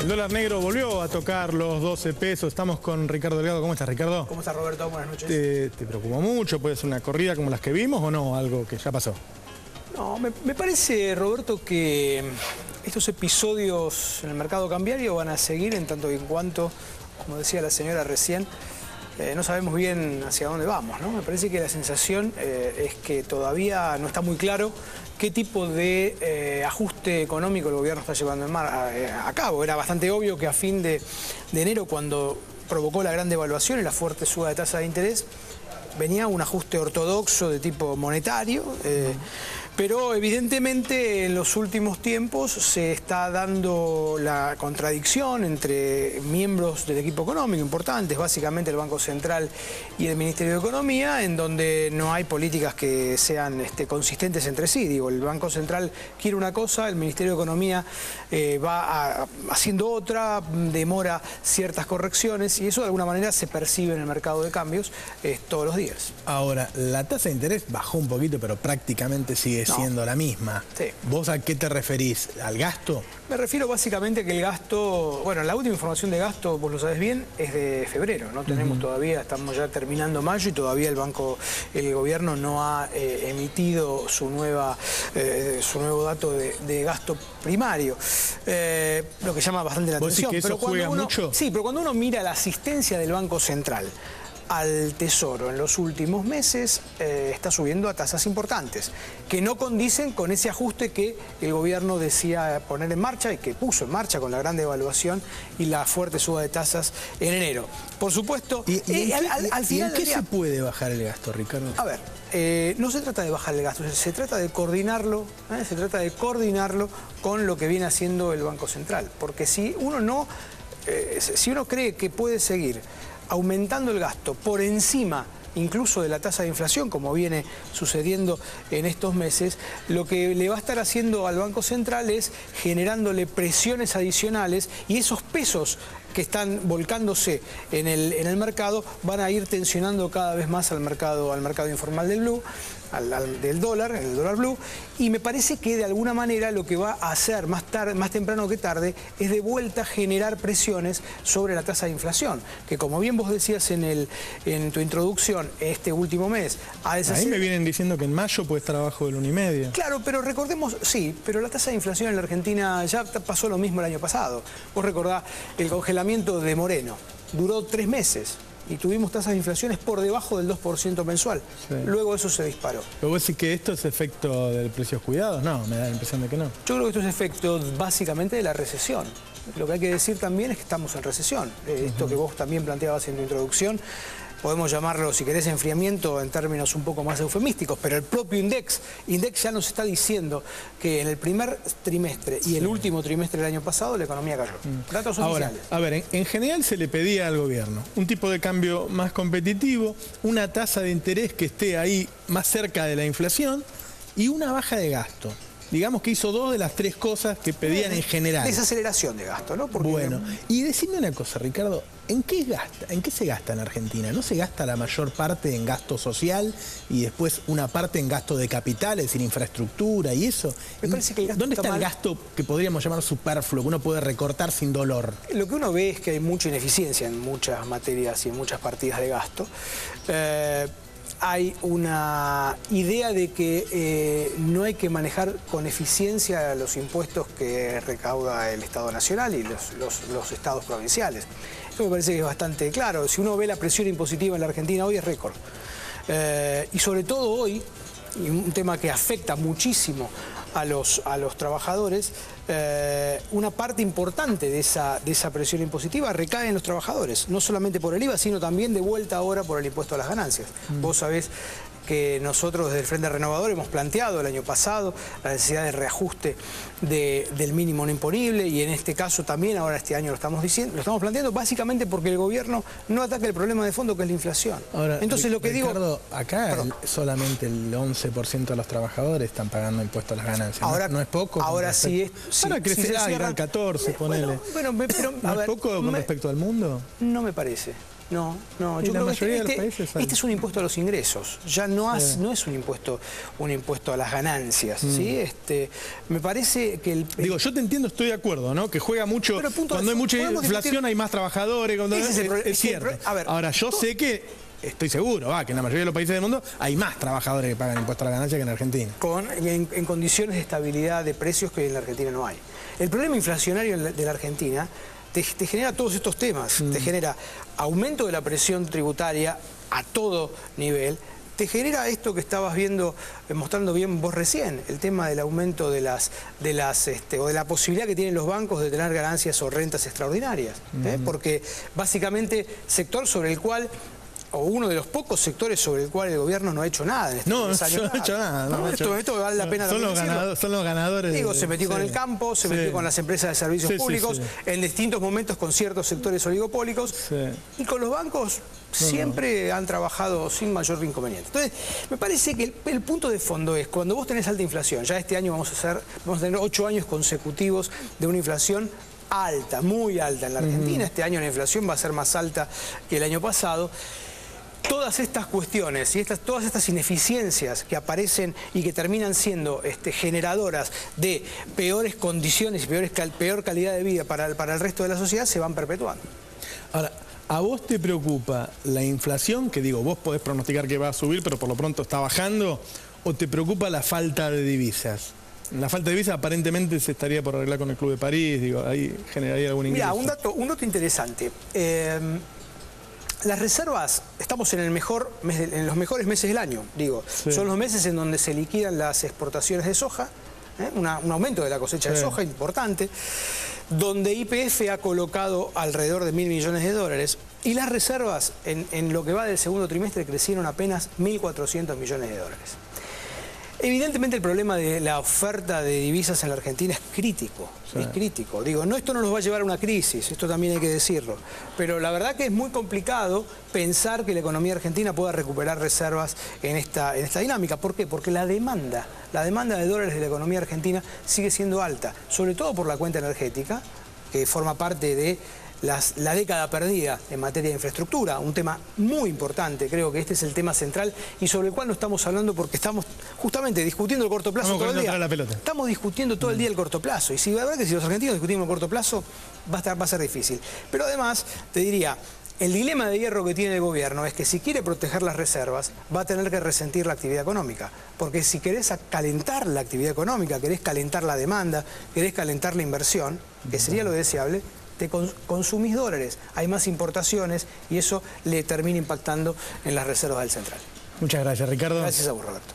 El dólar negro volvió a tocar los 12 pesos. Estamos con Ricardo Delgado. ¿Cómo estás, Ricardo? ¿Cómo estás, Roberto? Buenas noches. ¿Te preocupa mucho? ¿Puede ser una corrida como las que vimos o no? Algo que ya pasó. No, me parece, Roberto, que estos episodios en el mercado cambiario van a seguir en tanto y en cuanto, como decía la señora recién, no sabemos bien hacia dónde vamos, ¿no? Me parece que la sensación es que todavía no está muy claro qué tipo de ajuste económico el gobierno está llevando a cabo. Era bastante obvio que a fin de enero, cuando provocó la gran devaluación y la fuerte suba de tasa de interés, venía un ajuste ortodoxo de tipo monetario, pero evidentemente en los últimos tiempos se está dando la contradicción entre miembros del equipo económico importantes, básicamente el Banco Central y el Ministerio de Economía, en donde no hay políticas que sean consistentes entre sí. Digo, el Banco Central quiere una cosa, el Ministerio de Economía va haciendo otra, demora ciertas correcciones y eso de alguna manera se percibe en el mercado de cambios todos los días. Ahora, la tasa de interés bajó un poquito, pero prácticamente sigue siendo la misma. Sí. ¿Vos a qué te referís? ¿Al gasto? Me refiero básicamente a que el gasto, bueno, la última información de gasto, vos lo sabés bien, es de febrero. No tenemos todavía, estamos ya terminando mayo y todavía el gobierno no ha emitido su nuevo dato de gasto primario. Lo que llama bastante la atención. ¿Vos decís que eso juega mucho? Sí, pero cuando uno mira la asistencia del Banco Central al Tesoro en los últimos meses, está subiendo a tasas importantes, que no condicen con ese ajuste que el gobierno decía poner en marcha y que puso en marcha con la gran devaluación y la fuerte suba de tasas en enero. Por supuesto, al final, ¿en qué se puede bajar el gasto, Ricardo? A ver, no se trata de bajar el gasto, se trata de coordinarlo, con lo que viene haciendo el Banco Central, porque si uno cree que puede seguir aumentando el gasto por encima incluso de la tasa de inflación, como viene sucediendo en estos meses, lo que le va a estar haciendo al Banco Central es generándole presiones adicionales y esos pesos que están volcándose en el mercado van a ir tensionando cada vez más al mercado informal del blue, del dólar, el dólar blue, y me parece que de alguna manera lo que va a hacer más temprano que tarde es de vuelta generar presiones sobre la tasa de inflación, que como bien vos decías en tu introducción, este último mes Ahí me vienen diciendo que en mayo puede estar abajo del 1,5. Claro, pero recordemos, sí, pero la tasa de inflación en la Argentina ya pasó lo mismo el año pasado. Vos recordás el congelamiento de Moreno, duró 3 meses. Y tuvimos tasas de inflaciones por debajo del 2% mensual. Sí. Luego eso se disparó. ¿Pero vos decís que esto es efecto del precios cuidados? No, me da la impresión de que no. Yo creo que esto es efecto básicamente de la recesión. Lo que hay que decir también es que estamos en recesión. Esto que vos también planteabas en tu introducción, podemos llamarlo, si querés, enfriamiento en términos un poco más eufemísticos, pero el propio Index ya nos está diciendo que en el primer trimestre y el último trimestre del año pasado la economía cayó. Datos oficiales. Ahora, a ver, en general se le pedía al gobierno un tipo de cambio más competitivo, una tasa de interés que esté ahí más cerca de la inflación y una baja de gasto. Digamos que hizo 2 de las 3 cosas que pedían en general. Desaceleración de gasto, ¿no? Porque bueno, y decime una cosa, Ricardo, ¿en qué se gasta en Argentina? ¿No se gasta la mayor parte en gasto social y después una parte en gasto de capital, es decir, infraestructura y eso? Me parece que el gasto ¿Dónde está el gasto que podríamos llamar superfluo, que uno puede recortar sin dolor? Lo que uno ve es que hay mucha ineficiencia en muchas materias y en muchas partidas de gasto. Hay una idea de que no hay que manejar con eficiencia los impuestos que recauda el Estado Nacional y los estados provinciales. Eso me parece que es bastante claro. Si uno ve la presión impositiva en la Argentina hoy es récord. Y sobre todo hoy, y un tema que afecta muchísimo a los trabajadores, una parte importante de esa presión impositiva recae en los trabajadores, no solamente por el IVA, sino también de vuelta ahora por el impuesto a las ganancias. Vos sabés que nosotros desde el Frente Renovador hemos planteado el año pasado la necesidad de reajuste del mínimo no imponible y en este caso también ahora este año lo estamos planteando básicamente porque el gobierno no ataca el problema de fondo que es la inflación. Ahora, entonces lo que Ricardo, acá solamente el 11% de los trabajadores están pagando impuestos a las ganancias. Ahora, ¿No es poco? Ahora sí es... Ahora crecerá, irá al 14, ponele. Pero, ¿No es poco con respecto al mundo? No me parece. No. Y Yo la creo mayoría que de los países hay. este es un impuesto a los ingresos, ya no es un impuesto a las ganancias, ¿sí? Me parece que Digo, yo te entiendo, estoy de acuerdo, ¿no? Que juega mucho, Pero punto cuando hay mucha podemos inflación discutir- hay más trabajadores, es cierto. A ver, Ahora, yo sé que, estoy seguro, que en la mayoría de los países del mundo hay más trabajadores que pagan impuestos a la ganancia que en Argentina. en condiciones de estabilidad de precios que en la Argentina no hay. El problema inflacionario de la Argentina te genera todos estos temas, te genera aumento de la presión tributaria a todo nivel, te genera esto que estabas viendo, mostrando bien vos recién, el tema del aumento o de la posibilidad que tienen los bancos de tener ganancias o rentas extraordinarias, porque básicamente sector sobre el cual, o uno de los pocos sectores sobre el cual el gobierno no ha hecho nada en No ha hecho nada. Esto vale la pena son los ganadores. Digo, se metió con el campo, se metió con las empresas de servicios públicos, en distintos momentos con ciertos sectores oligopólicos, y con los bancos siempre han trabajado sin mayor inconveniente. Entonces, me parece que el punto de fondo es, cuando vos tenés alta inflación, ya este año vamos a tener 8 años consecutivos de una inflación alta, muy alta en la Argentina. Este año la inflación va a ser más alta que el año pasado. Todas estas cuestiones y todas estas ineficiencias que aparecen y que terminan siendo generadoras de peores condiciones y peor calidad de vida para el resto de la sociedad se van perpetuando. Ahora, ¿a vos te preocupa la inflación? Que digo, vos podés pronosticar que va a subir, pero por lo pronto está bajando. ¿O te preocupa la falta de divisas? La falta de divisas aparentemente se estaría por arreglar con el Club de París, digo, ahí generaría algún ingreso. Mira, un dato interesante. Las reservas, estamos en los mejores meses del año, digo. Son los meses en donde se liquidan las exportaciones de soja, un aumento de la cosecha de soja importante, donde YPF ha colocado alrededor de 1.000 millones de dólares, y las reservas en lo que va del segundo trimestre crecieron apenas 1.400 millones de dólares. Evidentemente el problema de la oferta de divisas en la Argentina es crítico, es crítico. Digo, esto no nos va a llevar a una crisis, esto también hay que decirlo. Pero la verdad que es muy complicado pensar que la economía argentina pueda recuperar reservas en esta dinámica. ¿Por qué? Porque la demanda de dólares de la economía argentina sigue siendo alta, sobre todo por la cuenta energética, que forma parte de la década perdida en materia de infraestructura, un tema muy importante. Creo que este es el tema central y sobre el cual no estamos hablando porque estamos justamente discutiendo el corto plazo todo el día. Estamos discutiendo todo el día el corto plazo, y la verdad que si los argentinos discutimos el corto plazo va a ser difícil. Pero además, te diría, el dilema de hierro que tiene el gobierno es que si quiere proteger las reservas, va a tener que resentir la actividad económica. Porque si querés calentar la actividad económica, querés calentar la demanda, querés calentar la inversión, que sería lo deseable, te consumís dólares, hay más importaciones y eso le termina impactando en las reservas del central. Muchas gracias, Ricardo. Gracias a vos, Roberto.